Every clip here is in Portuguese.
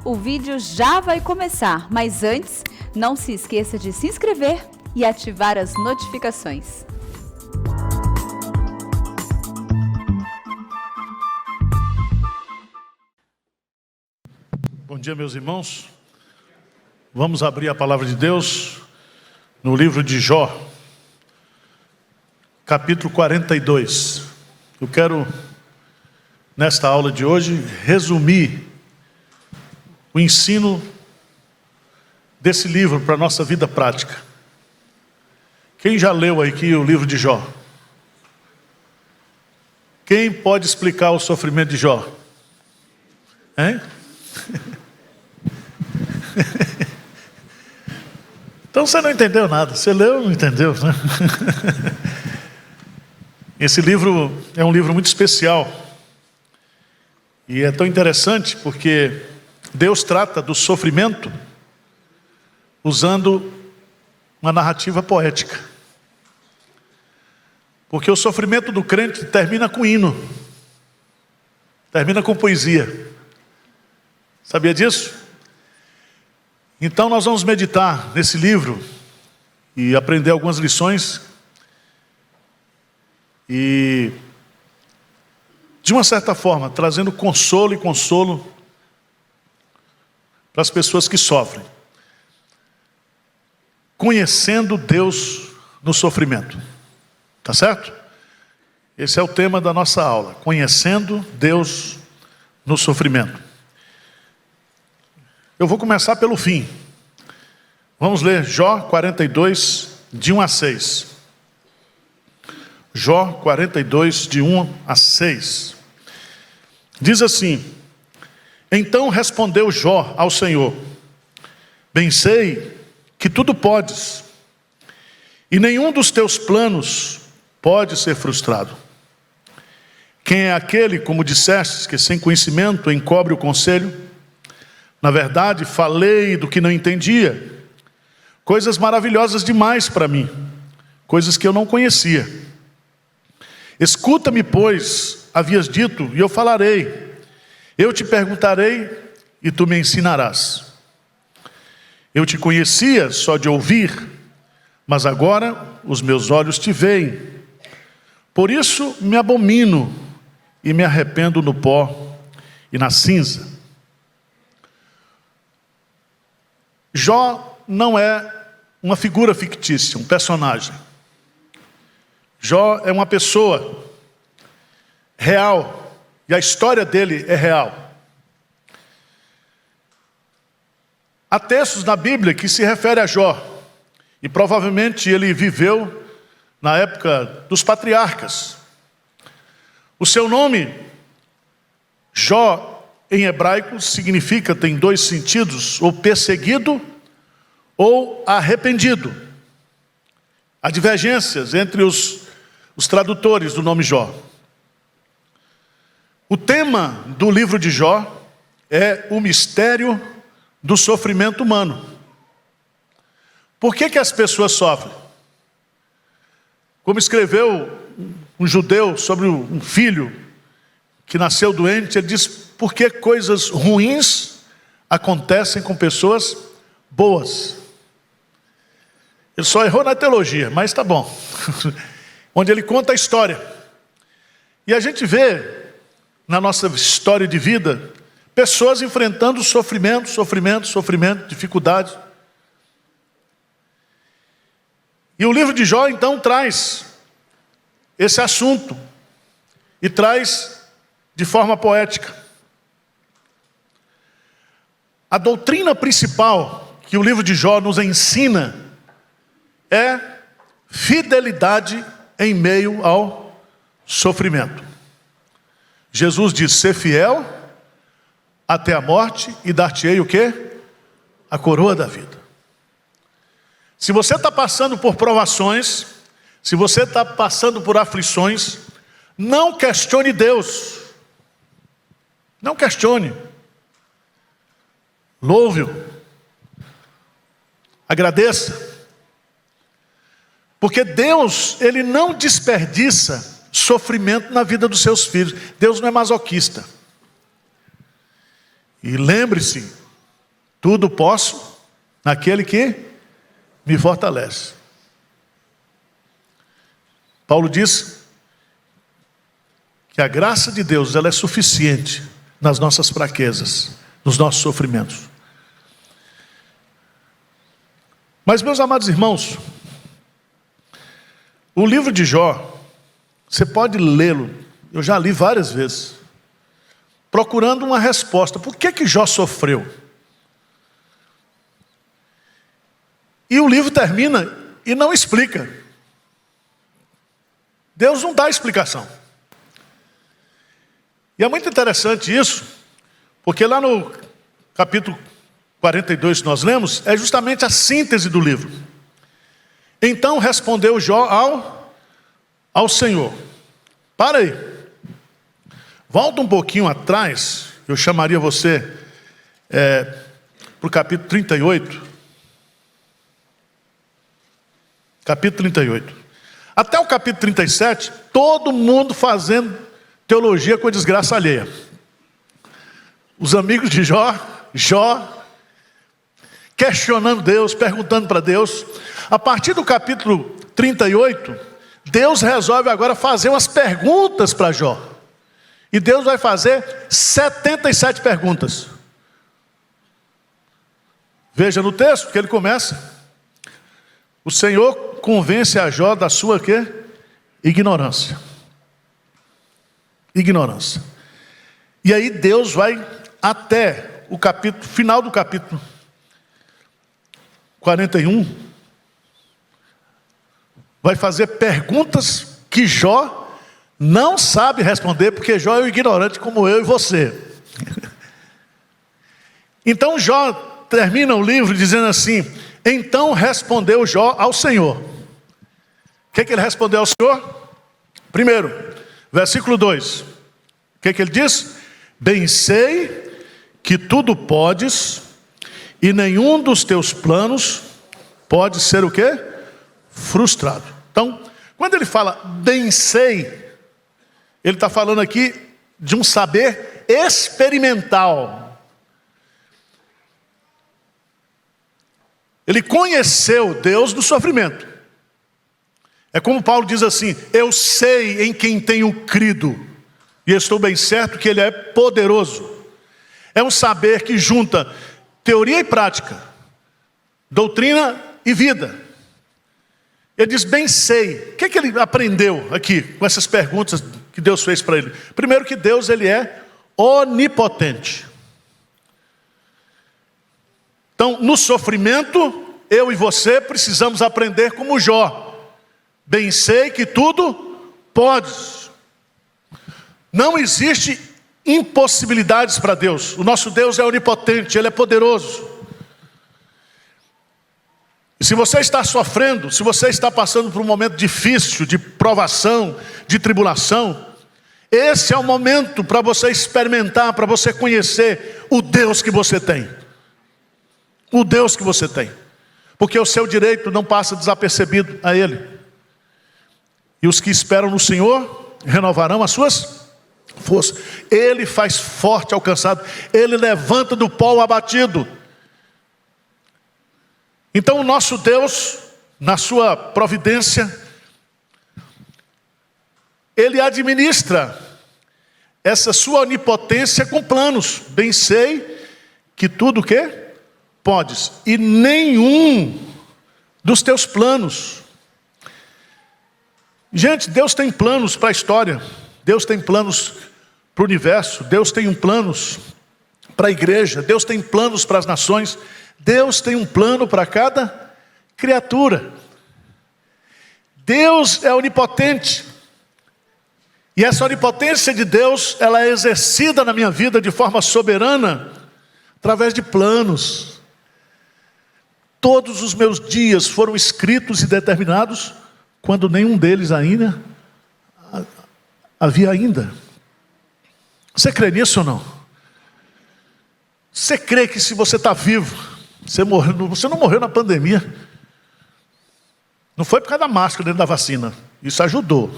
O vídeo já vai começar, mas antes, não se esqueça de se inscrever e ativar as notificações. Bom dia, meus irmãos. Vamos abrir a palavra de Deus no livro de Jó, capítulo 42. Eu quero, nesta aula de hoje, resumir o ensino desse livro para a nossa vida prática. Quem já leu aqui o livro de Jó? Quem pode explicar o sofrimento de Jó? Hein? Então você não entendeu nada. Você leu, não entendeu, né? Esse livro é um livro muito especial. E é tão interessante porque Deus trata do sofrimento usando uma narrativa poética. Porque o sofrimento do crente termina com hino, termina com poesia. Sabia disso? Então nós vamos meditar nesse livro e aprender algumas lições e, de uma certa forma, trazendo consolo para as pessoas que sofrem. Conhecendo Deus no sofrimento. Tá certo? Esse é o tema da nossa aula. Conhecendo Deus no sofrimento. Eu vou começar pelo fim. Vamos ler Jó 42, de 1 a 6. Jó 42, de 1 a 6. Diz assim: Então respondeu Jó ao Senhor: Bem sei que tudo podes, e nenhum dos teus planos pode ser frustrado. Quem é aquele, como dissestes, que sem conhecimento encobre o conselho? Na verdade, falei do que não entendia, coisas maravilhosas demais para mim, coisas que eu não conhecia. Escuta-me, pois, havias dito, e eu falarei. Eu te perguntarei, e tu me ensinarás. Eu te conhecia só de ouvir, mas agora os meus olhos te veem. Por isso me abomino e me arrependo no pó e na cinza. Jó não é uma figura fictícia, um personagem. Jó é uma pessoa real, e a história dele é real. Há textos na Bíblia que se referem a Jó, e provavelmente ele viveu na época dos patriarcas. O seu nome, Jó, em hebraico, significa, tem dois sentidos, ou perseguido ou arrependido. Há divergências entre os tradutores do nome Jó. O tema do livro de Jó é o mistério do sofrimento humano. Por que as pessoas sofrem? Como escreveu um judeu sobre um filho que nasceu doente, ele diz: por que coisas ruins acontecem com pessoas boas? Ele só errou na teologia, mas tá bom. Onde ele conta a história. E a gente vê, na nossa história de vida, pessoas enfrentando sofrimento, dificuldade. E o livro de Jó, então, traz esse assunto. E traz de forma poética. A doutrina principal que o livro de Jó nos ensina é fidelidade em meio ao sofrimento. Jesus diz: ser fiel até a morte e dar-te-ei o quê? A coroa da vida. Se você está passando por provações, se você está passando por aflições, não questione Deus. Não questione. Louve-o. Agradeça. Porque Deus, Ele não desperdiça sofrimento na vida dos seus filhos. Deus não é masoquista. E lembre-se, tudo posso naquele que me fortalece. Paulo diz que a graça de Deus, ela é suficiente nas nossas fraquezas, nos nossos sofrimentos. Mas, meus amados irmãos, o livro de Jó, você pode lê-lo, eu já li várias vezes, procurando uma resposta. Por que Jó sofreu? E o livro termina e não explica. Deus não dá explicação. E é muito interessante isso, porque lá no capítulo 42 que nós lemos, é justamente a síntese do livro. Então respondeu Jó ao Senhor. Para aí. Volta um pouquinho atrás, eu chamaria você para o capítulo 38. Capítulo 38. Até o capítulo 37, todo mundo fazendo teologia com a desgraça alheia. Os amigos de Jó, questionando Deus, perguntando para Deus. A partir do capítulo 38, Deus resolve agora fazer umas perguntas para Jó. E Deus vai fazer 77 perguntas. Veja no texto que ele começa. O Senhor convence a Jó da sua quê? Ignorância. Ignorância. E aí Deus vai até o capítulo, final do capítulo 41, vai fazer perguntas que Jó não sabe responder, porque Jó é um ignorante como eu e você. Então Jó termina o livro dizendo assim: então respondeu Jó ao Senhor. O que ele respondeu ao Senhor? Primeiro, versículo 2. O que ele diz? Bem sei que tudo podes, e nenhum dos teus planos pode ser o quê? Frustrado. Então, quando ele fala bem sei, ele está falando aqui de um saber experimental. Ele conheceu Deus do sofrimento. É como Paulo diz assim: eu sei em quem tenho crido, e estou bem certo que Ele é poderoso. É um saber que junta teoria e prática, doutrina e vida. Ele diz, bem sei. O que ele aprendeu aqui com essas perguntas que Deus fez para ele? Primeiro, que Deus, ele é onipotente. Então, no sofrimento, eu e você precisamos aprender como Jó. Bem sei que tudo podes. Não existe impossibilidades para Deus. O nosso Deus é onipotente, Ele é poderoso. E se você está sofrendo, se você está passando por um momento difícil, de provação, de tribulação, esse é o momento para você experimentar, para você conhecer o Deus que você tem. O Deus que você tem. Porque o seu direito não passa desapercebido a Ele. E os que esperam no Senhor renovarão as suas forças. Ele faz forte ao cansado. Ele levanta do pó o abatido. Então o nosso Deus, na sua providência, Ele administra essa sua onipotência com planos. Bem sei que tudo o quê? Podes. E nenhum dos teus planos. Gente, Deus tem planos para a história. Deus tem planos para o universo. Deus tem planos para a igreja. Deus tem planos para as nações. Deus tem um plano para cada criatura. Deus é onipotente. E essa onipotência de Deus, ela é exercida na minha vida de forma soberana, através de planos. Todos os meus dias foram escritos e determinados, quando nenhum deles ainda havia ainda. Você crê nisso ou não? Você crê que se você está vivo, você não morreu na pandemia? Não foi por causa da máscara dentro da vacina. Isso ajudou.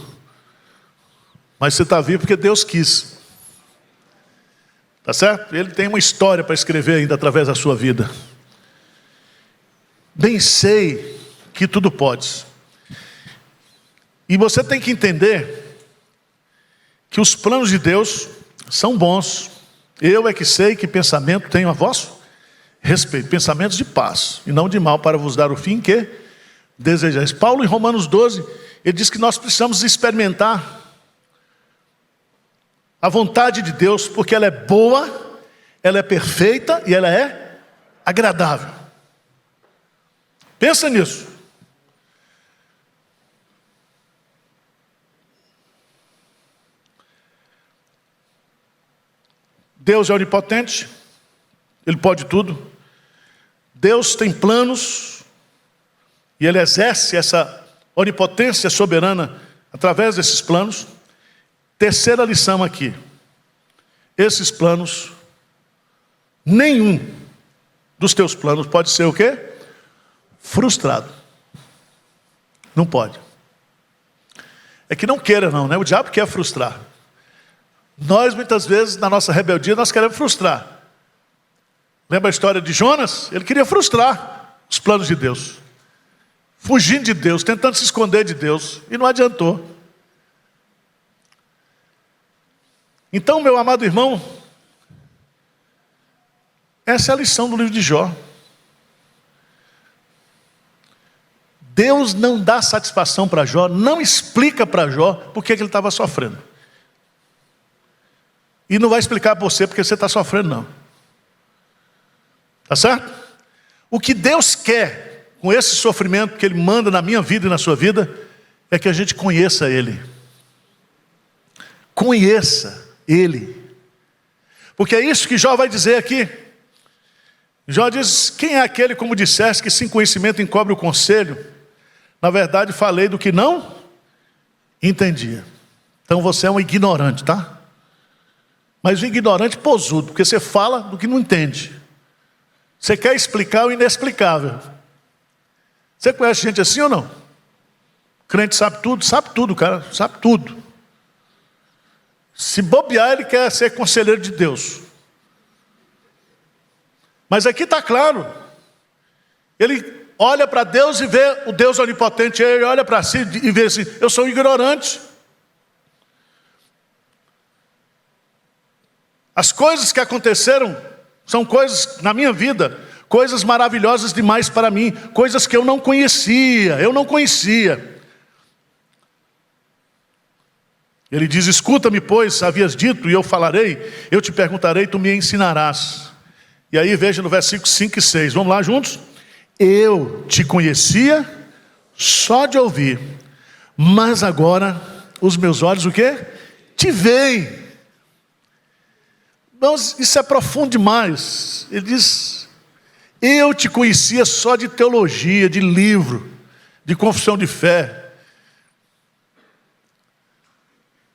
Mas você está vivo porque Deus quis. Tá certo? Ele tem uma história para escrever ainda através da sua vida. Bem sei que tudo podes. E você tem que entender que os planos de Deus são bons. Eu é que sei que pensamento tenho a vosso respeito. Pensamentos de paz e não de mal, para vos dar o fim que desejais. Paulo, em Romanos 12, ele diz que nós precisamos experimentar a vontade de Deus, porque ela é boa, ela é perfeita e ela é agradável. Pensa nisso. Deus é onipotente, Ele pode tudo. Deus tem planos e Ele exerce essa onipotência soberana através desses planos. Terceira lição aqui: esses planos, nenhum dos teus planos pode ser o quê? Frustrado. Não pode. É que não queira não, né? O diabo quer frustrar. Nós muitas vezes, na nossa rebeldia, nós queremos frustrar. Lembra a história de Jonas? Ele queria frustrar os planos de Deus, fugindo de Deus, tentando se esconder de Deus, e não adiantou. Então, meu amado irmão, essa é a lição do livro de Jó. Deus não dá satisfação para Jó, não explica para Jó por que ele estava sofrendo. E não vai explicar para você porque você está sofrendo, não. Tá certo? O que Deus quer com esse sofrimento que Ele manda na minha vida e na sua vida, é que a gente conheça Ele. Conheça Ele. Porque é isso que Jó vai dizer aqui. Jó diz: quem é aquele, como disseste, que sem conhecimento encobre o conselho? Na verdade falei do que não entendia. Então você é um ignorante, tá? Mas um ignorante posudo, porque você fala do que não entende. Você quer explicar o inexplicável. Você conhece gente assim ou não? Crente sabe tudo, cara, sabe tudo. Se bobear, ele quer ser conselheiro de Deus. Mas aqui está claro. Ele olha para Deus e vê o Deus onipotente. Ele olha para si e vê assim: eu sou um ignorante. As coisas que aconteceram são coisas na minha vida, coisas maravilhosas demais para mim, coisas que eu não conhecia. Ele diz: escuta-me, pois, havias dito, e eu falarei, eu te perguntarei, tu me ensinarás. E aí veja no versículo 5 e 6, vamos lá juntos? Eu te conhecia só de ouvir, mas agora os meus olhos o quê? Te veem. Irmãos, isso é profundo demais. Ele diz: eu te conhecia só de teologia, de livro, de confissão de fé.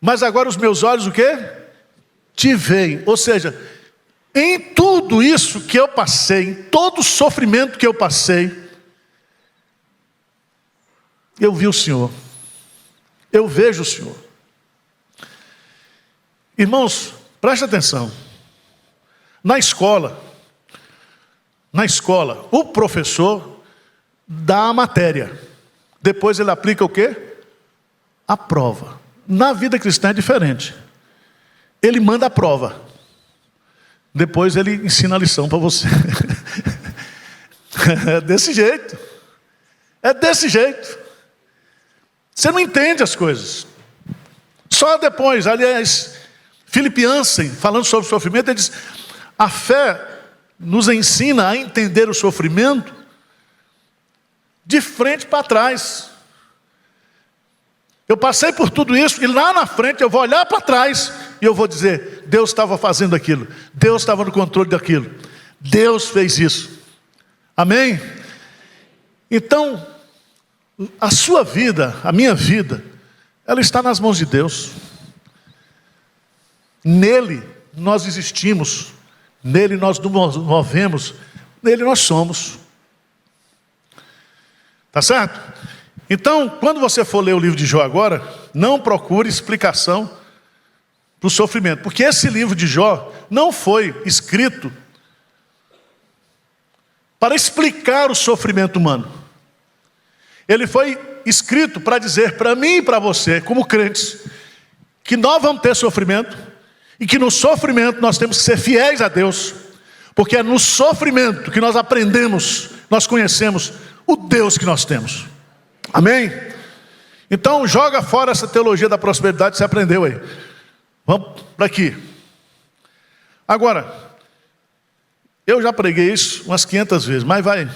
Mas agora os meus olhos o quê? Te veem. Ou seja, em tudo isso que eu passei, em todo o sofrimento que eu passei, eu vi o Senhor. Eu vejo o Senhor. Irmãos, preste atenção. Na escola, o professor dá a matéria. Depois ele aplica o quê? A prova. Na vida cristã é diferente. Ele manda a prova. Depois ele ensina a lição para você. É desse jeito. É desse jeito. Você não entende as coisas. Só depois, aliás, Philip Yancey, falando sobre o sofrimento, ele diz: a fé nos ensina a entender o sofrimento de frente para trás. Eu passei por tudo isso, e lá na frente eu vou olhar para trás e eu vou dizer: Deus estava fazendo aquilo, Deus estava no controle daquilo, Deus fez isso. Amém? Então, a sua vida, a minha vida, ela está nas mãos de Deus. Nele nós existimos, nele nós nos movemos, nele nós somos. Tá certo? Então, quando você for ler o livro de Jó agora, não procure explicação para o sofrimento. Porque esse livro de Jó não foi escrito para explicar o sofrimento humano. Ele foi escrito para dizer para mim e para você, como crentes, que nós vamos ter sofrimento e que no sofrimento nós temos que ser fiéis a Deus, porque é no sofrimento que nós aprendemos, nós conhecemos o Deus que nós temos. Amém? Então joga fora essa teologia da prosperidade que você aprendeu aí. Vamos para aqui. Agora, eu já preguei isso umas 500 vezes, mas vai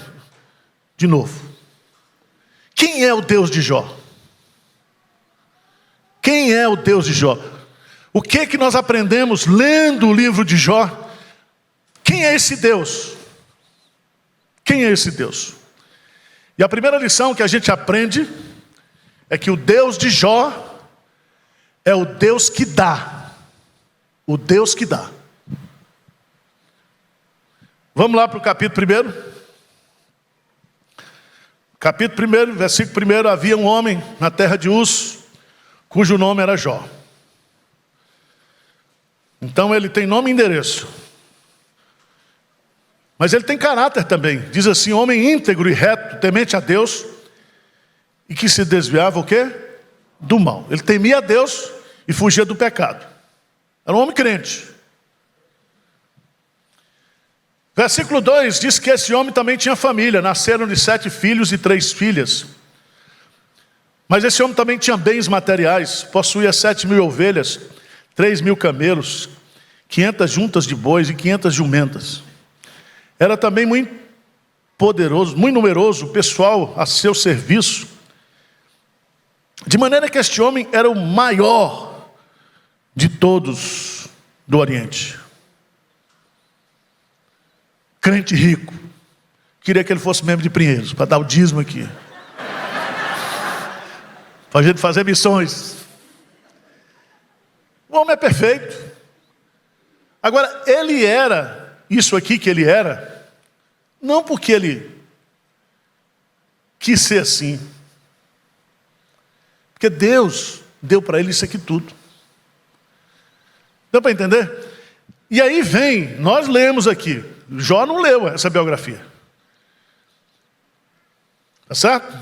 de novo. Quem é o Deus de Jó? Quem é o Deus de Jó? O que nós aprendemos lendo o livro de Jó? Quem é esse Deus? Quem é esse Deus? E a primeira lição que a gente aprende é que o Deus de Jó é o Deus que dá. O Deus que dá. Vamos lá para o capítulo 1. Capítulo 1, versículo 1. Havia um homem na terra de Uz, cujo nome era Jó. Então ele tem nome e endereço. Mas ele tem caráter também. Diz assim: homem íntegro e reto, temente a Deus, e que se desviava o quê? Do mal. Ele temia a Deus e fugia do pecado. Era um homem crente. Versículo 2 diz que esse homem também tinha família. Nasceram-lhe 7 filhos e 3 filhas. Mas esse homem também tinha bens materiais. Possuía 7.000 ovelhas, 3.000 camelos, 500 juntas de bois e 500 jumentas. Era também muito poderoso, muito numeroso o pessoal a seu serviço. De maneira que este homem era o maior de todos do Oriente. Crente rico. Queria que ele fosse membro de Pinheiros, para dar o dízimo aqui. Para a gente fazer missões. O homem é perfeito. Agora, ele era, isso aqui que ele era, não porque ele quis ser assim. Porque Deus deu para ele isso aqui tudo. Deu para entender? E aí vem, nós lemos aqui. Jó não leu essa biografia. Tá certo?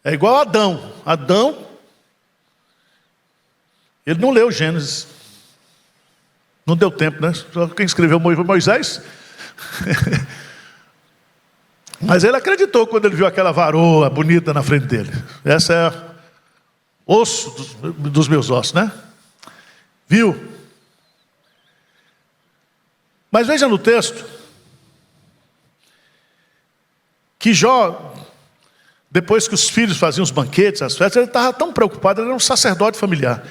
É igual a Adão. Adão, ele não leu Gênesis. Não deu tempo, né? Só quem escreveu Moisés. Mas ele acreditou quando ele viu aquela varoa bonita na frente dele. Essa é osso dos meus ossos, né? Viu? Mas veja no texto que Jó, depois que os filhos faziam os banquetes, as festas, ele estava tão preocupado, ele era um sacerdote familiar.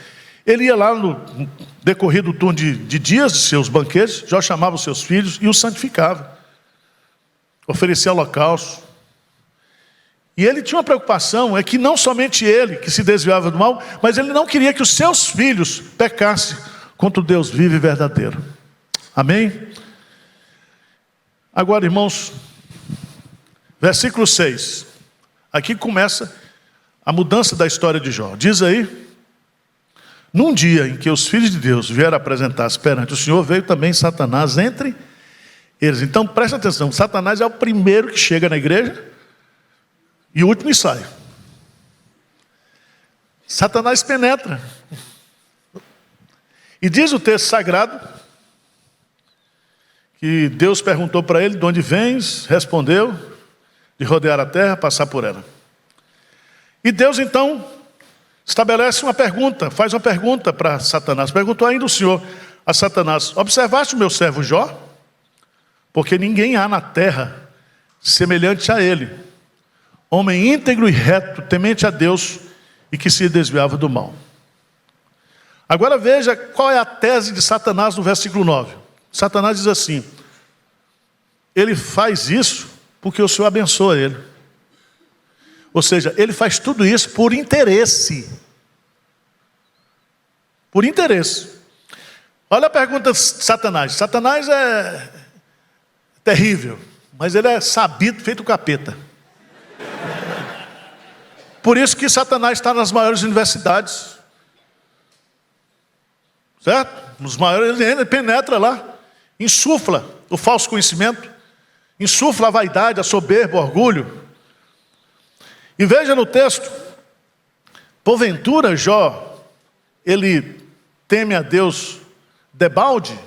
Ele ia lá no decorrer do turno de dias de seus banquetes, Jó chamava os seus filhos e os santificava. Oferecia holocausto. E ele tinha uma preocupação, é que não somente ele que se desviava do mal, mas ele não queria que os seus filhos pecassem contra o Deus vivo e verdadeiro. Amém? Agora, irmãos, versículo 6. Aqui começa a mudança da história de Jó. Diz aí: num dia em que os filhos de Deus vieram apresentar-se perante o Senhor, veio também Satanás entre eles. Então, presta atenção, Satanás é o primeiro que chega na igreja e o último que sai. Satanás penetra. E diz o texto sagrado que Deus perguntou para ele: de onde vens? Respondeu: de rodear a terra, passar por ela. E Deus então estabelece uma pergunta, faz uma pergunta para Satanás. Perguntou ainda o Senhor a Satanás: observaste o meu servo Jó? Porque ninguém há na terra semelhante a ele, homem íntegro e reto, temente a Deus e que se desviava do mal. Agora veja qual é a tese de Satanás no versículo 9. Satanás diz assim: ele faz isso porque o Senhor abençoa ele. Ou seja, ele faz tudo isso por interesse. Por interesse. Olha a pergunta de Satanás. Satanás é terrível, mas ele é sabido, feito capeta. Por isso que Satanás está nas maiores universidades. certo? Os maiores, ele penetra lá, insufla o falso conhecimento, insufla a vaidade, a soberba, o orgulho. E veja no texto, porventura Jó, ele teme a Deus debalde.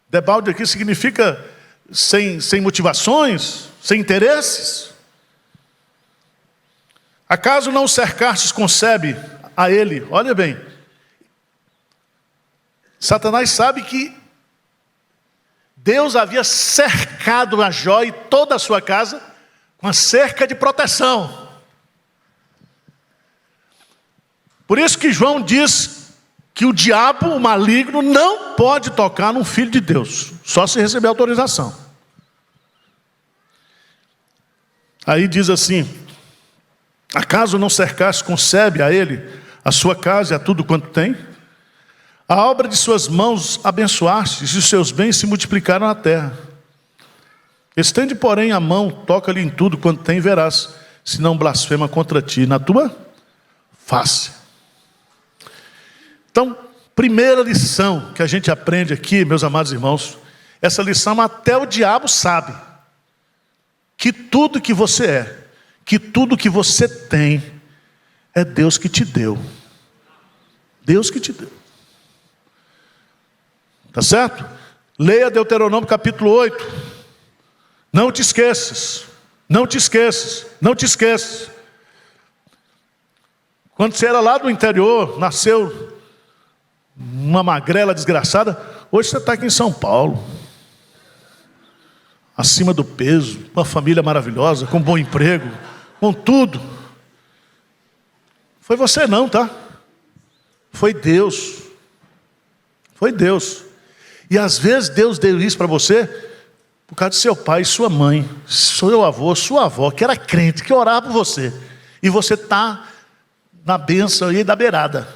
Debalde aqui significa sem motivações, sem interesses. Acaso não cercastes concebe a ele? Olha bem, Satanás sabe que Deus havia cercado a Jó e toda a sua casa com a cerca de proteção. Por isso que João diz que o diabo, o maligno, não pode tocar num filho de Deus, só se receber autorização. Aí diz assim: acaso não cercaste, concebe a ele, a sua casa e a tudo quanto tem? A obra de suas mãos abençoaste, e os seus bens se multiplicaram na terra. Estende, porém, a mão, toca-lhe em tudo quanto tem, e verás, se não blasfema contra ti na tua face. Então, primeira lição que a gente aprende aqui, meus amados irmãos, essa lição até o diabo sabe, que tudo que você é, que tudo que você tem, é Deus que te deu. Deus que te deu. Tá certo? Leia Deuteronômio capítulo 8. Não te esqueças, não te esqueças, não te esqueças. Quando você era lá do interior, nasceu uma magrela desgraçada, hoje você está aqui em São Paulo, acima do peso, uma família maravilhosa, com bom emprego, com tudo. Foi você não, tá? Foi Deus. Foi Deus. E às vezes Deus deu isso para você por causa de seu pai e sua mãe, seu avô, sua avó, que era crente, que orava por você. E você está na bênção aí da beirada.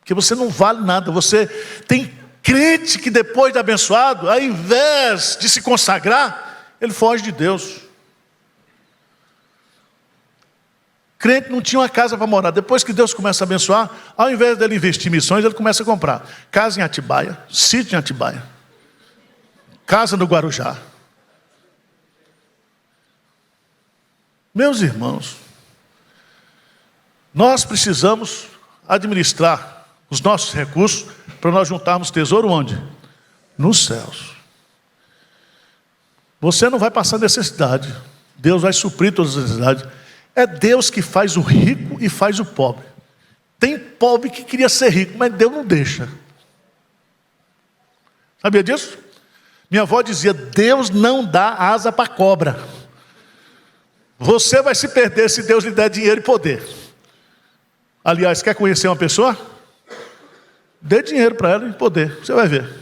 Porque você não vale nada. Você tem crente que depois de abençoado, ao invés de se consagrar, ele foge de Deus. Crente não tinha uma casa para morar. Depois que Deus começa a abençoar, ao invés dele investir em missões, ele começa a comprar casa em Atibaia, sítio em Atibaia, casa no Guarujá. Meus irmãos, nós precisamos administrar os nossos recursos para nós juntarmos tesouro onde? Nos céus. Você não vai passar necessidade. Deus vai suprir todas as necessidades. É Deus que faz o rico e faz o pobre. Tem pobre que queria ser rico, mas Deus não deixa. Sabia disso? Minha avó dizia: Deus não dá asa para cobra. Você vai se perder se Deus lhe der dinheiro e poder. Aliás, quer conhecer uma pessoa? Dê dinheiro para ela e poder, você vai ver.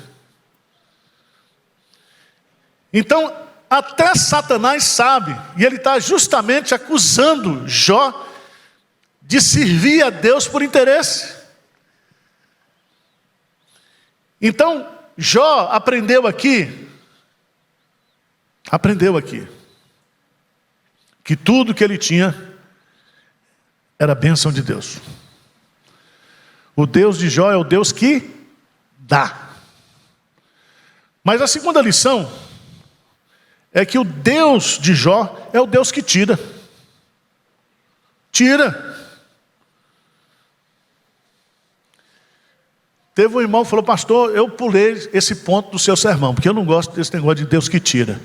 Então, até Satanás sabe, e ele está justamente acusando Jó de servir a Deus por interesse. Então, Jó aprendeu aqui, que tudo que ele tinha era bênção de Deus. O Deus de Jó é o Deus que dá. Mas a segunda lição é que o Deus de Jó é o Deus que tira. Tira. Teve um irmão que falou: pastor, eu pulei esse ponto do seu sermão, porque eu não gosto desse negócio de Deus que tira.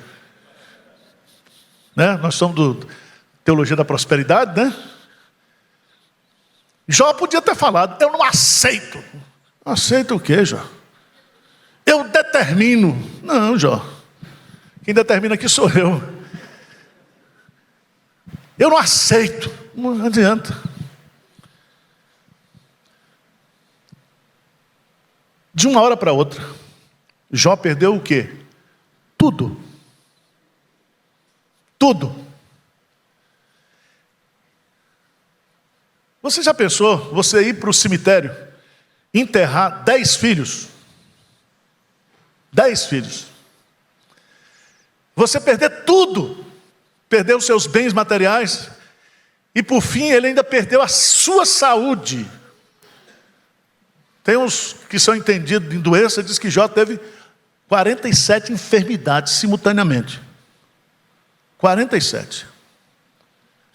Né? Nós somos do Teologia da Prosperidade, né? Jó podia ter falado: eu não aceito. Aceita o quê, Jó? Eu determino. Não, Jó. Quem determina aqui sou eu. Eu não aceito. Não adianta. De uma hora para outra, Jó perdeu o quê? Tudo. Tudo. Você já pensou, você ir para o cemitério, enterrar 10 filhos? 10 filhos. Você perder tudo, perder os seus bens materiais, e por fim ele ainda perdeu a sua saúde. Tem uns que são entendidos em doença, diz que Jó teve 47 enfermidades simultaneamente. 47.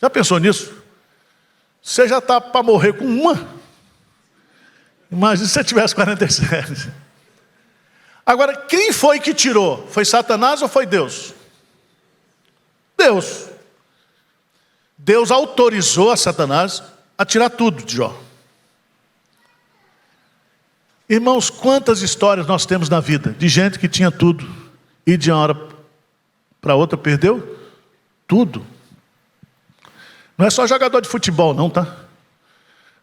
Já pensou nisso? Você já está para morrer com uma? Imagina se você tivesse 47. Agora, quem foi que tirou? Foi Satanás ou foi Deus? Deus. Deus autorizou a Satanás a tirar tudo de Jó. Irmãos, quantas histórias nós temos na vida de gente que tinha tudo e de uma hora para outra perdeu tudo. Não é só jogador de futebol não, tá?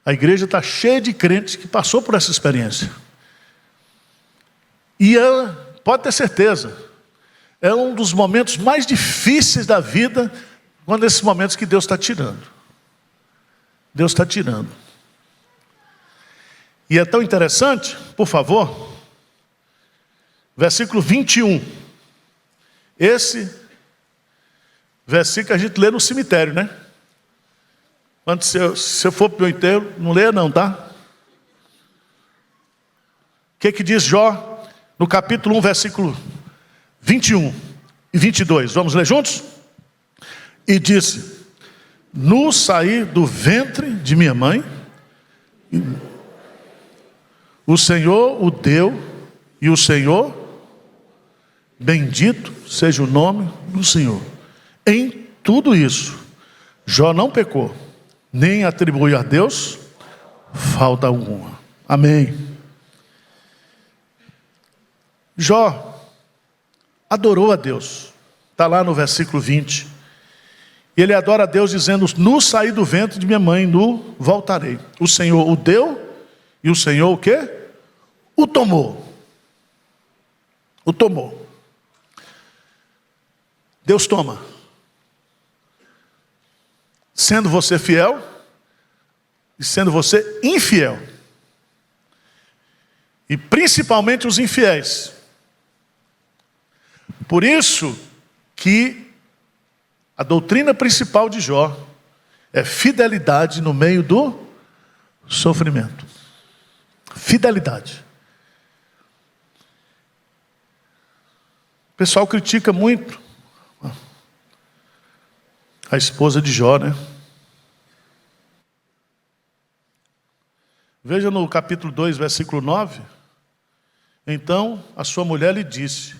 A igreja está cheia de crentes que passou por essa experiência. E ela, pode ter certeza, é um dos momentos mais difíceis da vida, quando esses momentos que Deus está tirando. Deus está tirando. E é tão interessante, por favor, versículo 21. Esse versículo a gente lê no cemitério, né? Quando você for para o meu enterro, não leia não, tá? O que diz Jó no capítulo 1, versículo 21 e 22? Vamos ler juntos? E disse: no sair do ventre de minha mãe, o Senhor o deu, e o Senhor, bendito seja o nome do Senhor. Em tudo isso, Jó não pecou, nem atribuiu a Deus falta alguma. Amém. Jó adorou a Deus. Está lá no versículo 20. Ele adora a Deus dizendo: no sair do ventre de minha mãe, no voltarei. O Senhor o deu, e o Senhor o quê? O tomou. O tomou. Deus toma. Sendo você fiel e sendo você infiel. E principalmente os infiéis. Por isso que a doutrina principal de Jó é fidelidade no meio do sofrimento. Fidelidade. O pessoal critica muito a esposa de Jó, né? Veja no capítulo 2, versículo 9. Então a sua mulher lhe disse: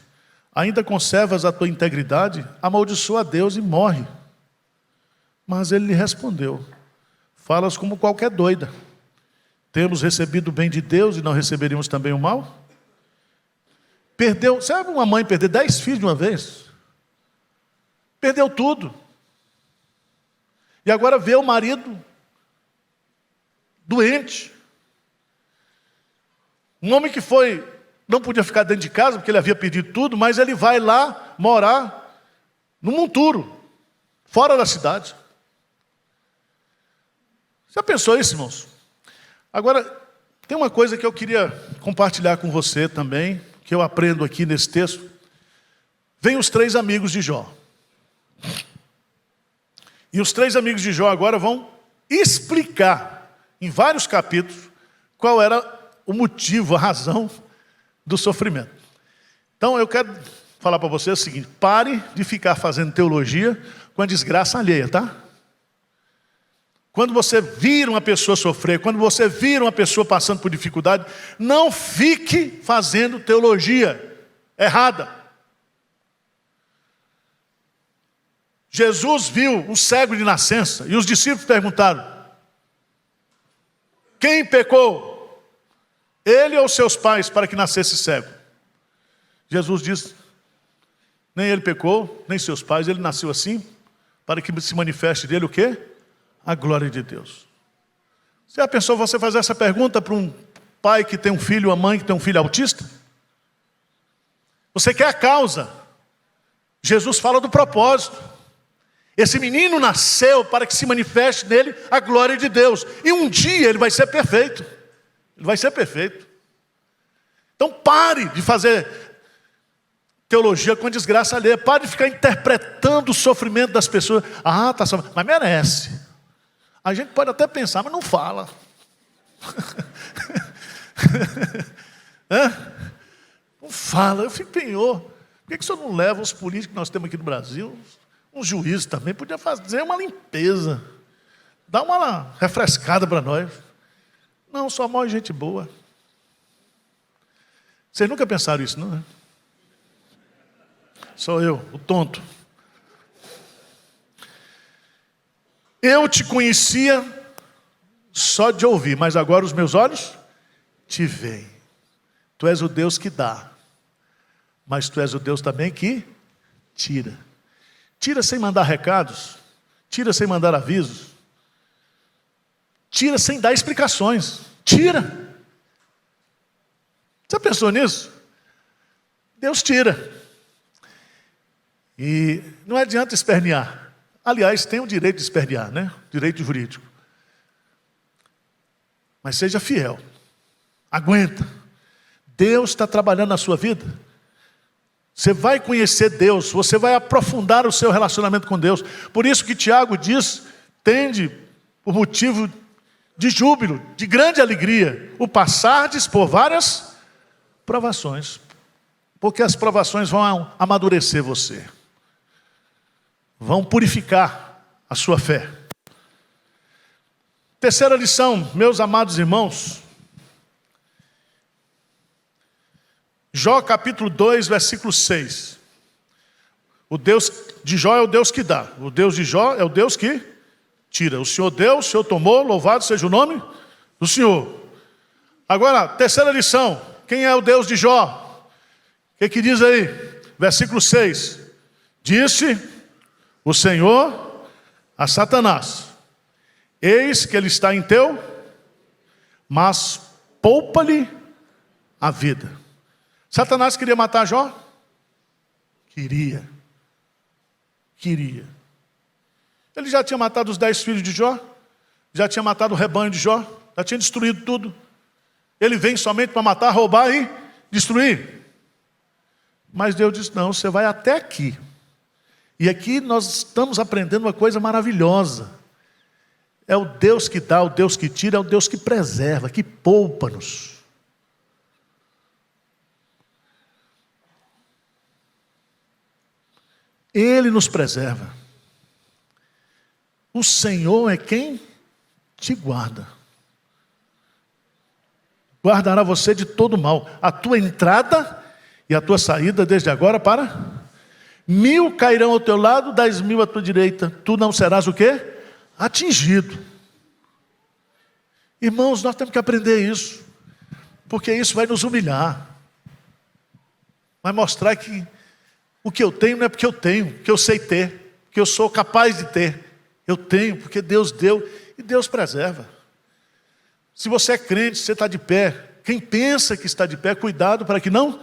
ainda conservas a tua integridade? Amaldiçoa a Deus e morre. Mas ele lhe respondeu: falas como qualquer doida. Temos recebido o bem de Deus e não receberíamos também o mal? Perdeu, sabe uma mãe perder 10 filhos de uma vez? Perdeu tudo. E agora vê o marido doente. Um homem que não podia ficar dentro de casa, porque ele havia perdido tudo, mas ele vai lá morar no monturo, fora da cidade. Já pensou isso, irmãos? Agora, tem uma coisa que eu queria compartilhar com você também, que eu aprendo aqui nesse texto. Vem os 3 amigos de Jó. E os 3 amigos de Jó agora vão explicar, em vários capítulos, qual era o motivo, a razão do sofrimento. Então eu quero falar para você o seguinte: pare de ficar fazendo teologia com a desgraça alheia, tá? Quando você vira uma pessoa sofrer, quando você vira uma pessoa passando por dificuldade, não fique fazendo teologia errada. Jesus viu um cego de nascença e os discípulos perguntaram: quem pecou? Ele ou seus pais para que nascesse cego? Jesus disse: nem ele pecou, nem seus pais, ele nasceu assim, para que se manifeste dele o quê? A glória de Deus. Você já pensou você fazer essa pergunta para um pai que tem um filho, uma mãe que tem um filho autista? Você quer a causa. Jesus fala do propósito. Esse menino nasceu para que se manifeste nele a glória de Deus. E um dia ele vai ser perfeito. Ele vai ser perfeito. Então pare de fazer teologia com desgraça alheia. Pare de ficar interpretando o sofrimento das pessoas. Ah, está sofrendo, mas merece. A gente pode até pensar, mas não fala. Não fala, eu fico penhor. Por que o senhor não leva os políticos que nós temos aqui no Brasil, uns juízes também, podia fazer uma limpeza, dar uma refrescada para nós. Não, só morre gente boa. Vocês nunca pensaram isso, não é? Sou eu, o tonto. Eu te conhecia só de ouvir, mas agora os meus olhos te veem. Tu és o Deus que dá, mas tu és o Deus também que tira. Tira sem mandar recados, tira sem mandar avisos, tira sem dar explicações, tira. Você pensou nisso? Deus tira. E não adianta espernear. Aliás, tem o direito de espernear, né? Direito jurídico. Mas seja fiel. Aguenta. Deus está trabalhando na sua vida. Você vai conhecer Deus, você vai aprofundar o seu relacionamento com Deus. Por isso que Tiago diz, tende por motivo de júbilo, de grande alegria, o passardes por várias provações. Porque as provações vão amadurecer você. Vão purificar a sua fé. Terceira lição, meus amados irmãos. Jó capítulo 2, versículo 6. O Deus de Jó é o Deus que dá. O Deus de Jó é o Deus que tira. O Senhor deu, o Senhor tomou, louvado seja o nome do Senhor. Agora, terceira lição. Quem é o Deus de Jó? O que diz aí? Versículo 6. Disse o Senhor a Satanás: eis que ele está em teu, mas poupa-lhe a vida. Satanás queria matar Jó? Queria. Ele já tinha matado os 10 filhos de Jó, já tinha matado o rebanho de Jó, já tinha destruído tudo. Ele vem somente para matar, roubar e destruir. Mas Deus disse: não, você vai até aqui. E aqui nós estamos aprendendo uma coisa maravilhosa. É o Deus que dá, o Deus que tira, é o Deus que preserva, que poupa-nos. Ele nos preserva. O Senhor é quem te guarda. Guardará você de todo mal. A tua entrada e a tua saída desde agora para 1000 cairão ao teu lado, 10.000 à tua direita. Tu não serás o quê? Atingido. Irmãos, nós temos que aprender isso. Porque isso vai nos humilhar. Vai mostrar que o que eu tenho não é porque eu tenho, que eu sei ter, que eu sou capaz de ter. Eu tenho porque Deus deu e Deus preserva. Se você é crente, você está de pé. Quem pensa que está de pé, cuidado para que não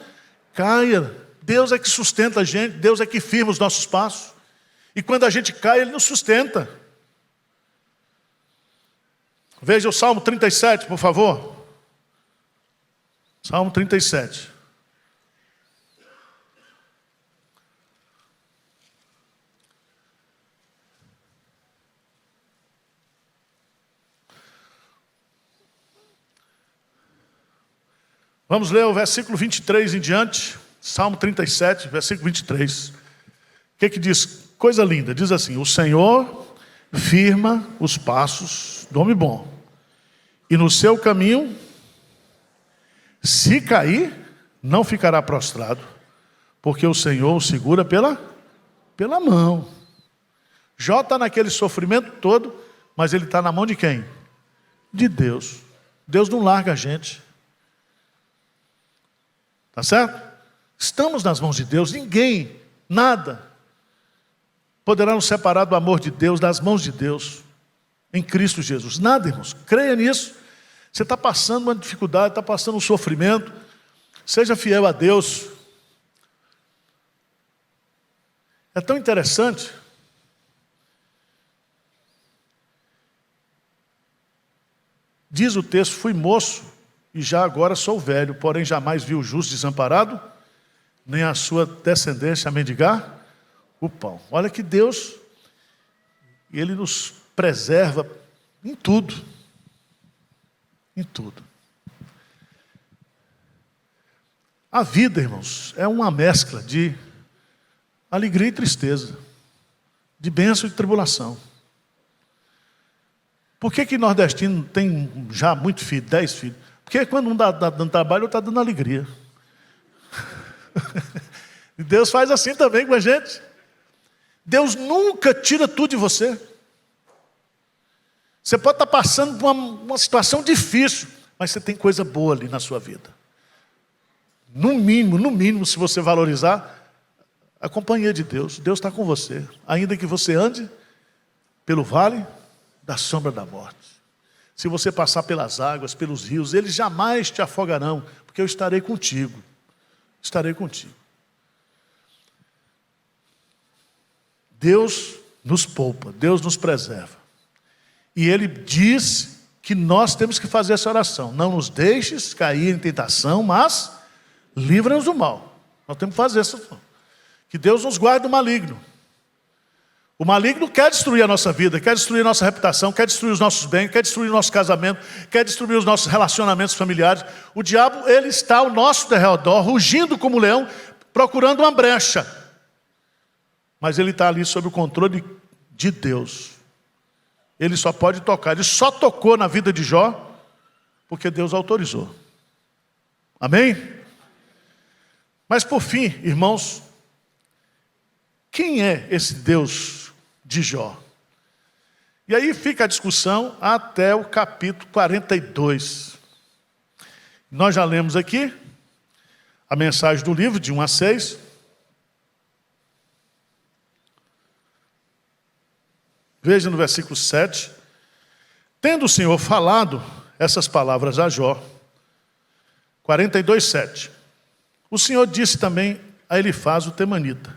caia. Deus é que sustenta a gente, Deus é que firma os nossos passos. E quando a gente cai, Ele nos sustenta. Veja o Salmo 37, por favor. Salmo 37. Vamos ler o versículo 23 em diante. Salmo 37, versículo 23. O que diz? Coisa linda. Diz assim: o Senhor firma os passos do homem bom, e no seu caminho, se cair, não ficará prostrado, porque o Senhor o segura pela mão. Jó está naquele sofrimento todo, mas ele está na mão de quem? De Deus. Deus não larga a gente. Tá certo? Estamos nas mãos de Deus. Ninguém, nada, poderá nos separar do amor de Deus, das mãos de Deus, em Cristo Jesus. Nada, irmãos. Creia nisso. Você está passando uma dificuldade, está passando um sofrimento. Seja fiel a Deus. É tão interessante. Diz o texto: fui moço e já agora sou velho, porém jamais vi o justo desamparado, nem a sua descendência a mendigar o pão. Olha que Deus, Ele nos preserva em tudo. Em tudo. A vida, irmãos, é uma mescla de alegria e tristeza, de bênção e tribulação. Por que nordestino tem já muito filho, 10 filhos? Porque quando um está dando trabalho, outro está dando alegria. E Deus faz assim também com a gente. Deus nunca tira tudo de você. Você pode estar passando por uma situação difícil, mas você tem coisa boa ali na sua vida. No mínimo, se você valorizar a companhia de Deus. Deus está com você, ainda que você ande pelo vale da sombra da morte. Se você passar pelas águas, pelos rios, eles jamais te afogarão, porque eu estarei contigo. Estarei contigo. Deus nos poupa, Deus nos preserva. E Ele diz que nós temos que fazer essa oração. Não nos deixes cair em tentação, mas livra-nos do mal. Nós temos que fazer essa oração. Que Deus nos guarde do maligno. O maligno quer destruir a nossa vida, quer destruir a nossa reputação, quer destruir os nossos bens, quer destruir o nosso casamento, quer destruir os nossos relacionamentos familiares. O diabo, ele está ao nosso derredor, rugindo como leão, procurando uma brecha. Mas ele está ali sob o controle de Deus. Ele só pode tocar. Ele só tocou na vida de Jó porque Deus autorizou. Amém? Mas por fim, irmãos, quem é esse Deus de Jó? E aí fica a discussão até o capítulo 42. Nós já lemos aqui a mensagem do livro, de 1 a 6. Veja no versículo 7. Tendo o Senhor falado essas palavras a Jó, 42, 7. O Senhor disse também a Elifaz o temanita: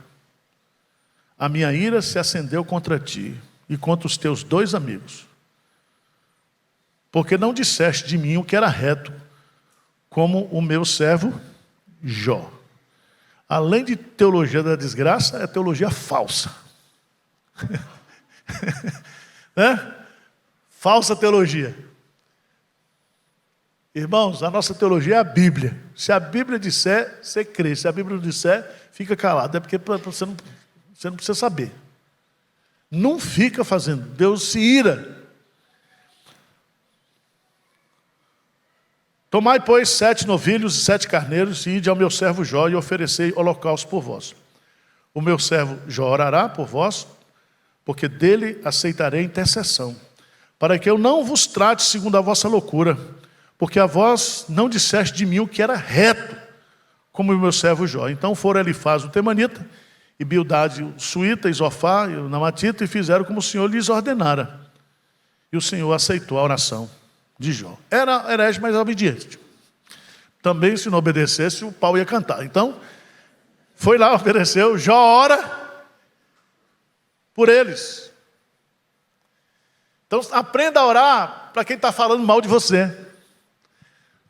a minha ira se acendeu contra ti e contra os teus 2 amigos, porque não disseste de mim o que era reto, como o meu servo Jó. Além de teologia da desgraça, é teologia falsa. Né? Falsa teologia. Irmãos, a nossa teologia é a Bíblia. Se a Bíblia disser, você crê. Se a Bíblia não disser, fica calado. É porque você não precisa saber. Não fica fazendo. Deus se ira. Tomai, pois, 7 novilhos e 7 carneiros, e ide ao meu servo Jó e oferecei holocausto por vós. O meu servo Jó orará por vós, porque dele aceitarei intercessão, para que eu não vos trate segundo a vossa loucura, porque a vós não disseste de mim o que era reto, como o meu servo Jó. Então foram Elifaz o temanita, e Bildade o suíta, e Zofar e o namatita, e fizeram como o Senhor lhes ordenara. E o Senhor aceitou a oração de Jó. Era herege, mas obediente. Também, se não obedecesse, o pau ia cantar. Então, foi lá, ofereceu, Jó ora por eles. Então aprenda a orar para quem está falando mal de você.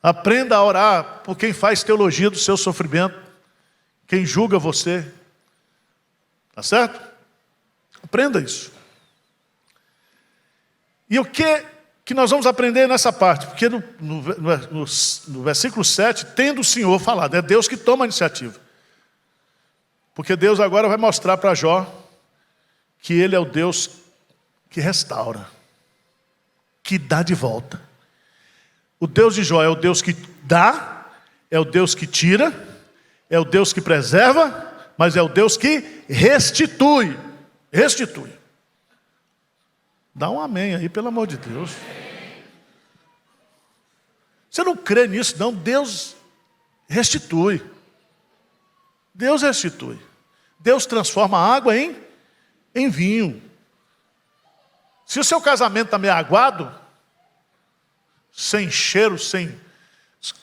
Aprenda a orar por quem faz teologia do seu sofrimento, quem julga você. Tá certo? Aprenda isso. E o que nós vamos aprender nessa parte? Porque no versículo 7, tendo o Senhor falado, é Deus que toma a iniciativa. Porque Deus agora vai mostrar para Jó que Ele é o Deus que restaura, que dá de volta. O Deus de Jó é o Deus que dá, é o Deus que tira, é o Deus que preserva, mas é o Deus que restitui. Restitui. Dá um amém aí, pelo amor de Deus. Você não crê nisso, não? Deus restitui. Deus restitui. Deus transforma a água em vinho. Se o seu casamento está meio aguado, sem cheiro, sem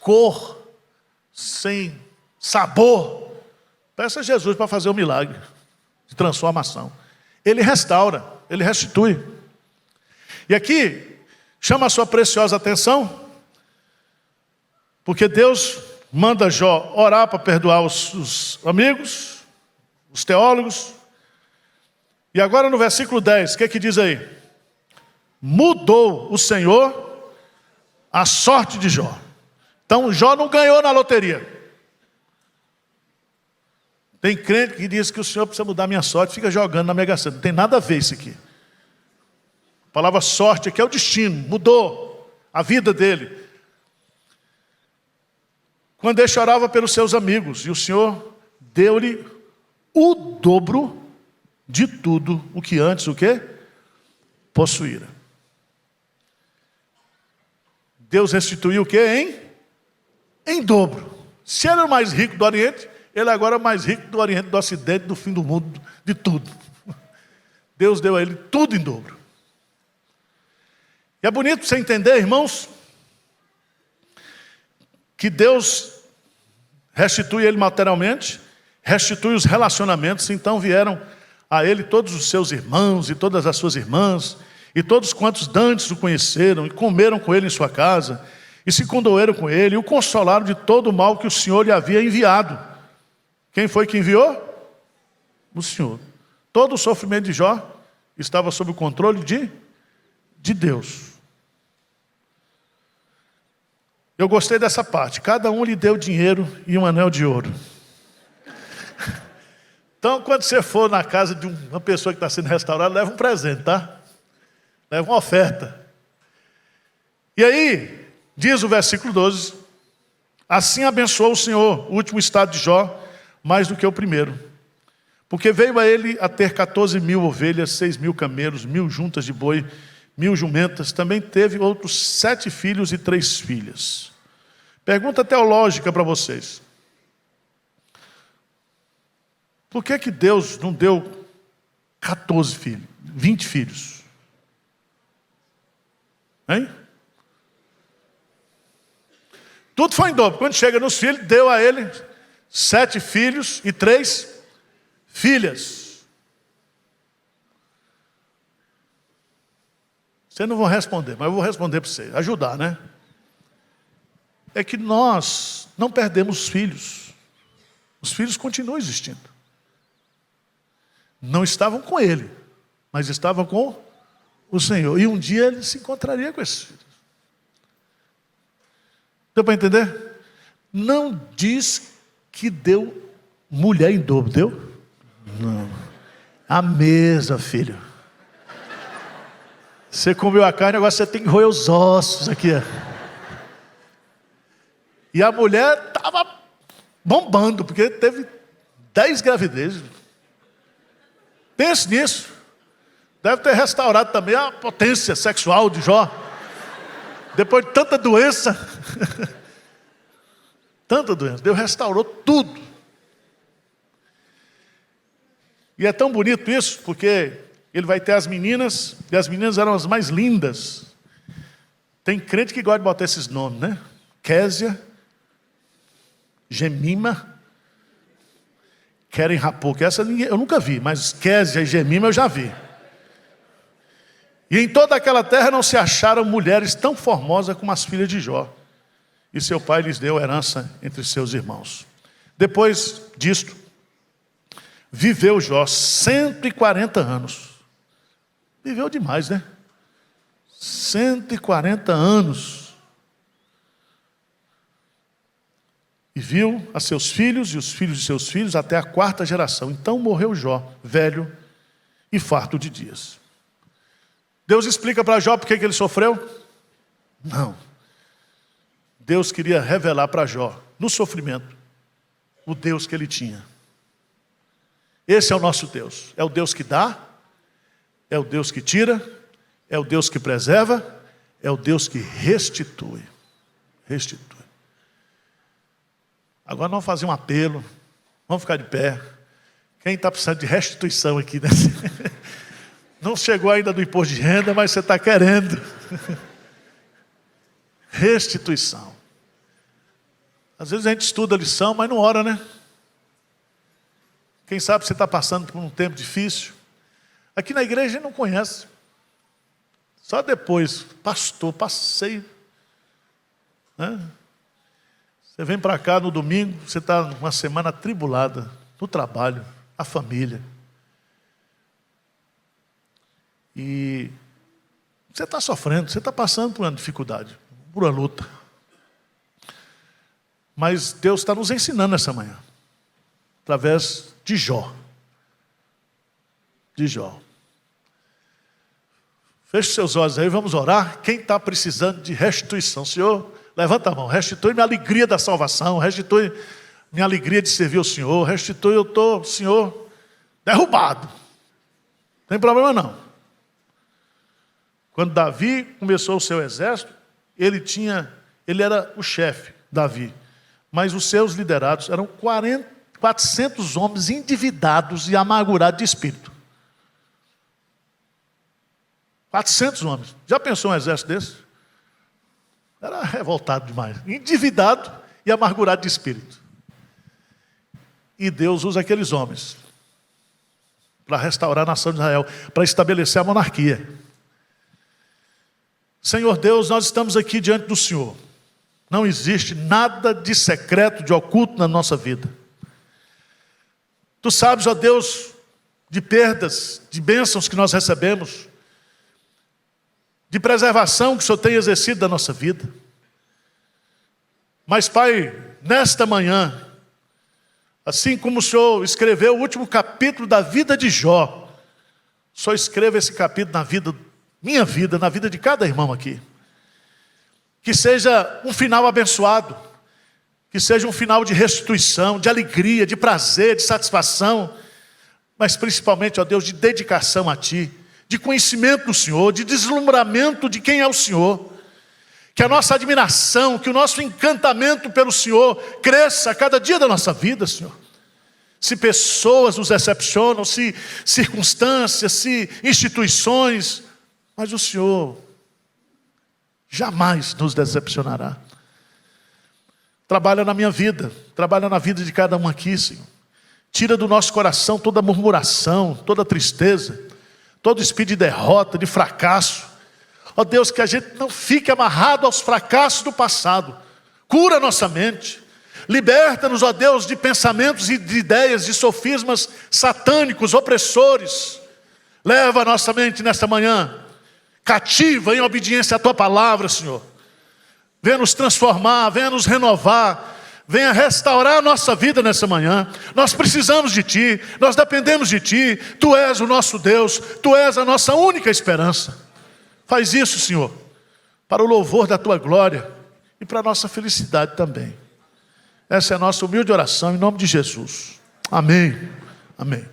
cor, sem sabor, peça a Jesus para fazer um milagre de transformação. Ele restaura, Ele restitui. E aqui, chama a sua preciosa atenção, porque Deus manda Jó orar para perdoar os amigos, os teólogos. E agora no versículo 10, o que diz aí? Mudou o Senhor a sorte de Jó. Então Jó não ganhou na loteria. Tem crente que diz que o Senhor precisa mudar a minha sorte, fica jogando na Mega Sena. Não tem nada a ver isso aqui. A palavra sorte aqui é o destino, mudou a vida dele. Quando ele chorava pelos seus amigos, e o Senhor deu-lhe o dobro de tudo o que antes, o quê? Possuíra. Deus restituiu o quê, em dobro. Se ele era o mais rico do Oriente, ele agora é o mais rico do Oriente, do Ocidente, do fim do mundo, de tudo. Deus deu a ele tudo em dobro. E é bonito você entender, irmãos, que Deus restitui ele materialmente, restitui os relacionamentos. Então vieram a ele todos os seus irmãos e todas as suas irmãs, e todos quantos dantes o conheceram, e comeram com ele em sua casa, e se condoeram com ele, e o consolaram de todo o mal que o Senhor lhe havia enviado. Quem foi que enviou? O Senhor. Todo o sofrimento de Jó estava sob o controle de Deus. Eu gostei dessa parte. Cada um lhe deu dinheiro e um anel de ouro. Então, quando você for na casa de uma pessoa que está sendo restaurada, leva um presente, tá? Leva uma oferta. E aí, diz o versículo 12: assim abençoou o Senhor o último estado de Jó, mais do que o primeiro. Porque veio a ele a ter 14.000 ovelhas, 6.000 camelos, 1.000 juntas de boi, 1.000 jumentas. Também teve outros 7 filhos e 3 filhas. Pergunta teológica para vocês. Por que Deus não deu 14 filhos, 20 filhos? Hein? Tudo foi em dobro. Quando chega nos filhos, deu a ele 7 filhos e 3 filhas. Vocês não vão responder, mas eu vou responder para vocês. Ajudar, né? É que nós não perdemos os filhos. Os filhos continuam existindo. Não estavam com ele, mas estavam com o Senhor. E um dia ele se encontraria com esses filhos. Deu para entender? Não diz que deu mulher em dobro, deu? Não. A mesa, filho. Você comeu a carne, agora você tem que roer os ossos aqui. Ó. E a mulher estava bombando, porque teve 10 gravidezes. Pense nisso. Deve ter restaurado também a potência sexual de Jó. Depois de tanta doença. Tanta doença. Deus restaurou tudo. E é tão bonito isso, porque ele vai ter as meninas, e as meninas eram as mais lindas. Tem crente que gosta de botar esses nomes, né? Késia, Gemima, Keren Rapuk. Essa eu nunca vi, mas Késia e Gemima eu já vi. E em toda aquela terra não se acharam mulheres tão formosas como as filhas de Jó. E seu pai lhes deu herança entre seus irmãos. Depois disto, viveu Jó 140 anos. Viveu demais, né? 140 anos. E viu a seus filhos e os filhos de seus filhos até a 4ª geração. Então morreu Jó, velho e farto de dias. Deus explica para Jó por que ele sofreu? Não. Deus queria revelar para Jó, no sofrimento, o Deus que ele tinha. Esse é o nosso Deus. É o Deus que dá, é o Deus que tira, é o Deus que preserva, é o Deus que restitui. Restitui. Agora vamos fazer um apelo, vamos ficar de pé. Quem está precisando de restituição aqui, né? Não chegou ainda do imposto de renda, mas você está querendo. Restituição. Às vezes a gente estuda a lição, mas não ora, né? Quem sabe você está passando por um tempo difícil. Aqui na igreja a gente não conhece. Só depois, pastor, passei. Né? Você vem para cá no domingo, você está numa semana atribulada, no trabalho, a família. E você está sofrendo, você está passando por uma dificuldade, por uma luta. Mas Deus está nos ensinando essa manhã. através de Jó. De Jó. Feche seus olhos aí, vamos orar. Quem está precisando de restituição? Senhor, levanta a mão. Restitui minha alegria da salvação. Restitui minha alegria de servir o Senhor. Restitui, eu estou, Senhor, derrubado. Não tem problema não. Quando Davi começou o seu exército, ele era o chefe, Davi. Mas os seus liderados eram 400 homens endividados e amargurados de espírito. 400 homens. Já pensou um exército desse? Era revoltado demais. Endividado e amargurado de espírito. E Deus usa aqueles homens para restaurar a nação de Israel, para estabelecer a monarquia. Senhor Deus, nós estamos aqui diante do Senhor. Não existe nada de secreto, de oculto na nossa vida. Tu sabes, ó Deus, de perdas, de bênçãos que nós recebemos, de preservação que o Senhor tem exercido da nossa vida. Mas, Pai, nesta manhã, assim como o Senhor escreveu o último capítulo da vida de Jó, o Senhor escreva esse capítulo na vida, minha vida, na vida de cada irmão aqui. Que seja um final abençoado, que seja um final de restituição, de alegria, de prazer, de satisfação, mas principalmente, ó Deus, de dedicação a Ti, de conhecimento do Senhor, de deslumbramento de quem é o Senhor. Que a nossa admiração, que o nosso encantamento pelo Senhor cresça a cada dia da nossa vida, Senhor. Se pessoas nos decepcionam, se circunstâncias, se instituições, mas o Senhor jamais nos decepcionará. Trabalha na minha vida, trabalha na vida de cada um aqui, Senhor. Tira do nosso coração toda murmuração, toda tristeza, todo espírito de derrota, de fracasso. Ó Deus, que a gente não fique amarrado aos fracassos do passado. Cura nossa mente. Liberta-nos, ó Deus, de pensamentos e de ideias, de sofismas satânicos, opressores. Leva a nossa mente nesta manhã cativa em obediência à Tua palavra, Senhor. Venha nos transformar, venha nos renovar, venha restaurar a nossa vida nessa manhã. Nós precisamos de Ti, nós dependemos de Ti. Tu és o nosso Deus, Tu és a nossa única esperança. Faz isso, Senhor, para o louvor da Tua glória e para a nossa felicidade também. Essa é a nossa humilde oração em nome de Jesus. Amém. Amém.